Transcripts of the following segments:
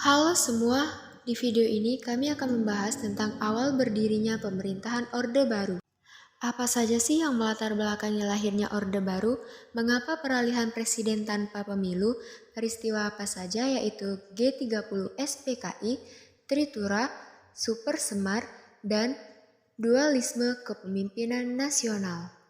Halo semua, di video ini kami akan membahas tentang awal berdirinya pemerintahan Orde Baru. Apa saja sih yang melatar belakangi lahirnya Orde Baru? Mengapa peralihan presiden tanpa pemilu? Peristiwa apa saja yaitu G30 SPKI, Tritura, Super Semar, dan dualisme kepemimpinan nasional.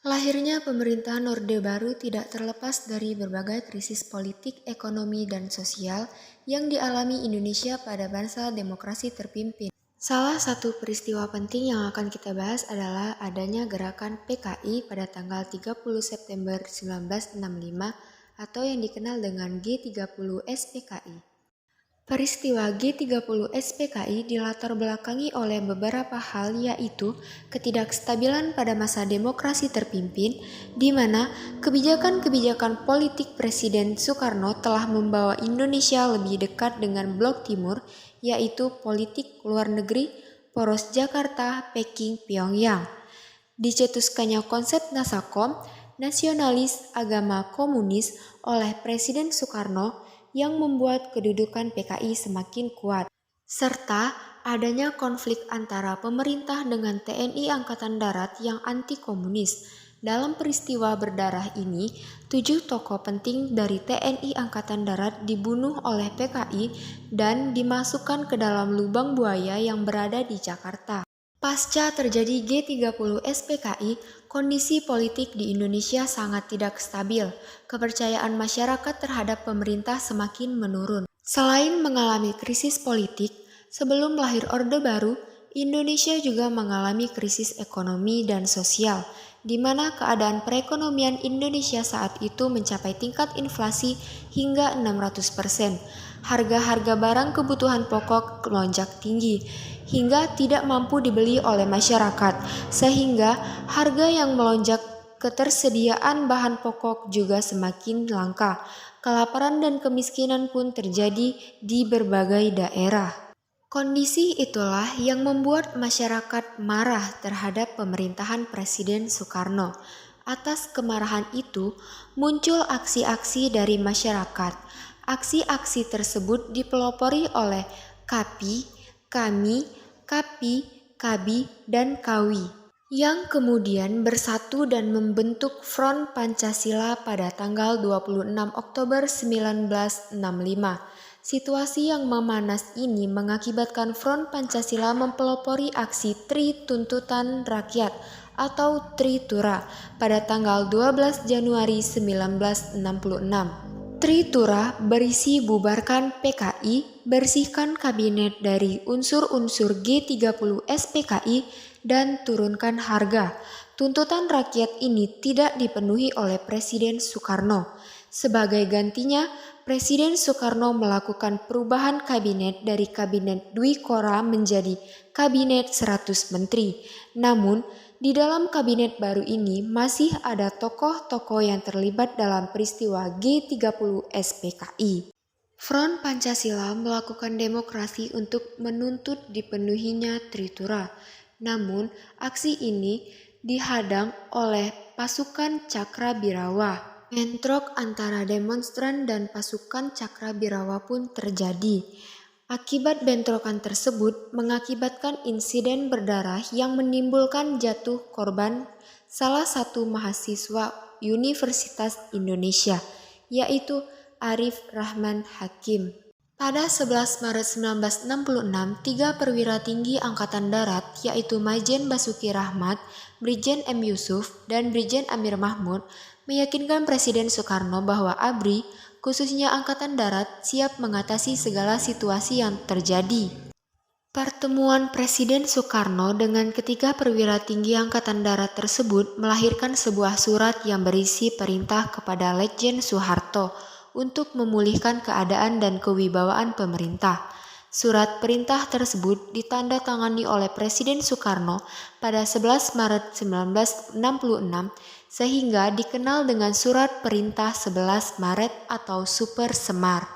Lahirnya pemerintahan Orde Baru tidak terlepas dari berbagai krisis politik, ekonomi, dan sosial yang dialami Indonesia pada masa demokrasi terpimpin. Salah satu peristiwa penting yang akan kita bahas adalah adanya gerakan PKI pada tanggal 30 September 1965 atau yang dikenal dengan G30 SPKI. Peristiwa G30 SPKI dilatar belakangi oleh beberapa hal, yaitu ketidakstabilan pada masa demokrasi terpimpin, di mana kebijakan-kebijakan politik Presiden Soekarno telah membawa Indonesia lebih dekat dengan blok timur, yaitu politik luar negeri, poros Jakarta, Peking, Pyongyang. Dicetuskannya konsep Nasakom, nasionalis agama komunis, oleh Presiden Soekarno yang membuat kedudukan PKI semakin kuat, serta adanya konflik antara pemerintah dengan TNI Angkatan Darat yang anti-komunis. Dalam peristiwa berdarah ini, 7 tokoh penting dari TNI Angkatan Darat dibunuh oleh PKI dan dimasukkan ke dalam lubang buaya yang berada di Jakarta. Pasca terjadi G30 SPKI, kondisi politik di Indonesia sangat tidak stabil. Kepercayaan masyarakat terhadap pemerintah semakin menurun. Selain mengalami krisis politik, sebelum lahir Orde Baru, Indonesia juga mengalami krisis ekonomi dan sosial, di mana keadaan perekonomian Indonesia saat itu mencapai tingkat inflasi hingga 600%. Harga-harga barang kebutuhan pokok melonjak tinggi, hingga tidak mampu dibeli oleh masyarakat, sehingga harga yang melonjak, ketersediaan bahan pokok juga semakin langka. Kelaparan dan kemiskinan pun terjadi di berbagai daerah. Kondisi itulah yang membuat masyarakat marah terhadap pemerintahan Presiden Soekarno. Atas kemarahan itu, muncul aksi-aksi dari masyarakat. Aksi-aksi tersebut dipelopori oleh KAPI, KAMI, KAPI, KABI, dan KAWI, yang kemudian bersatu dan membentuk Front Pancasila pada tanggal 26 Oktober 1965. Situasi yang memanas ini mengakibatkan Front Pancasila mempelopori aksi Tri Tuntutan Rakyat atau Tritura pada tanggal 12 Januari 1966. Tritura berisi bubarkan PKI, bersihkan kabinet dari unsur-unsur G30 SPKI, dan turunkan harga. Tuntutan rakyat ini tidak dipenuhi oleh Presiden Soekarno. Sebagai gantinya, Presiden Soekarno melakukan perubahan kabinet dari Kabinet Dwi Kora menjadi Kabinet 100 Menteri. Namun, di dalam kabinet baru ini masih ada tokoh-tokoh yang terlibat dalam peristiwa G30 SPKI. Front Pancasila melakukan demokrasi untuk menuntut dipenuhinya Tritura. Namun, aksi ini dihadang oleh pasukan Cakrabirawa. Bentrok antara demonstran dan pasukan Cakrabirawa pun terjadi. Akibat bentrokan tersebut mengakibatkan insiden berdarah yang menimbulkan jatuh korban salah satu mahasiswa Universitas Indonesia, yaitu Arif Rahman Hakim. Pada 11 Maret 1966, 3 perwira tinggi Angkatan Darat, yaitu Majen Basuki Rahmat, Brigjen M. Yusuf, dan Brigjen Amir Mahmud, meyakinkan Presiden Soekarno bahwa ABRI, khususnya Angkatan Darat, siap mengatasi segala situasi yang terjadi. Pertemuan Presiden Soekarno dengan ketiga perwira tinggi Angkatan Darat tersebut melahirkan sebuah surat yang berisi perintah kepada Letjen Soeharto untuk memulihkan keadaan dan kewibawaan pemerintah. Surat perintah tersebut ditandatangani oleh Presiden Soekarno pada 11 Maret 1966 sehingga dikenal dengan Surat Perintah 11 Maret atau Super Semar.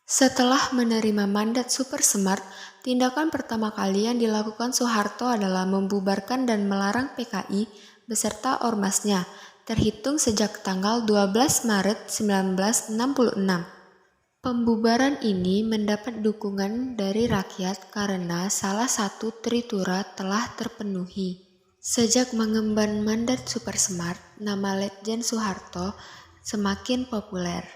Setelah menerima mandat Super Semar, tindakan pertama kali yang dilakukan Soeharto adalah membubarkan dan melarang PKI beserta ormasnya, terhitung sejak tanggal 12 Maret 1966. Pembubaran ini mendapat dukungan dari rakyat karena salah satu teritura telah terpenuhi. Sejak mengemban mandat Supersmart, nama Letjen Soeharto semakin populer.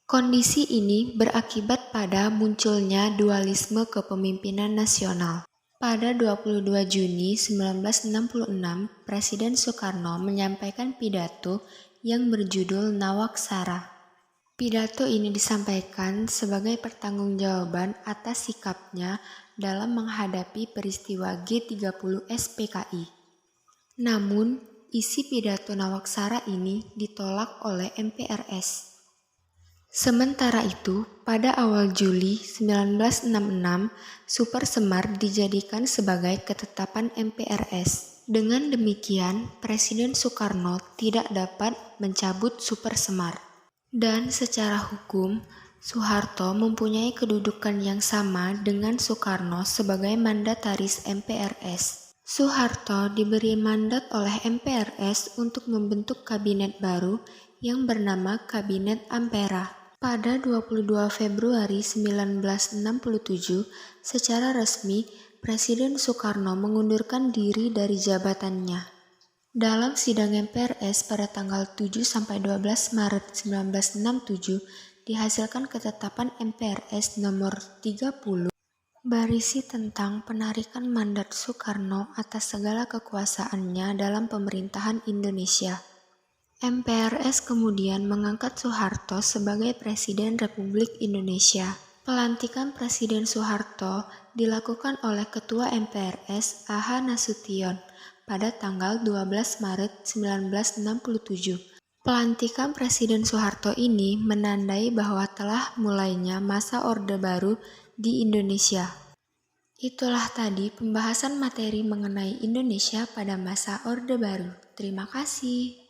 Kondisi ini berakibat pada munculnya dualisme kepemimpinan nasional. Pada 22 Juni 1966, Presiden Soekarno menyampaikan pidato yang berjudul Nawaksara. Pidato ini disampaikan sebagai pertanggungjawaban atas sikapnya dalam menghadapi peristiwa G30 SPKI. Namun, isi pidato Nawaksara ini ditolak oleh MPRS. Sementara itu, pada awal Juli 1966, Supersmart dijadikan sebagai ketetapan MPRS. Dengan demikian, Presiden Soekarno tidak dapat mencabut Supersmart. Dan secara hukum, Soeharto mempunyai kedudukan yang sama dengan Soekarno sebagai mandataris MPRS. Soeharto diberi mandat oleh MPRS untuk membentuk kabinet baru yang bernama Kabinet Ampera. Pada 22 Februari 1967, secara resmi, Presiden Soekarno mengundurkan diri dari jabatannya. Dalam sidang MPRS pada tanggal 7-12 Maret 1967, dihasilkan ketetapan MPRS nomor 30 berisi tentang penarikan mandat Soekarno atas segala kekuasaannya dalam pemerintahan Indonesia. MPRS kemudian mengangkat Soeharto sebagai Presiden Republik Indonesia. Pelantikan Presiden Soeharto dilakukan oleh Ketua MPRS A.H. Nasution pada tanggal 12 Maret 1967. Pelantikan Presiden Soeharto ini menandai bahwa telah mulainya masa Orde Baru di Indonesia. Itulah tadi pembahasan materi mengenai Indonesia pada masa Orde Baru. Terima kasih.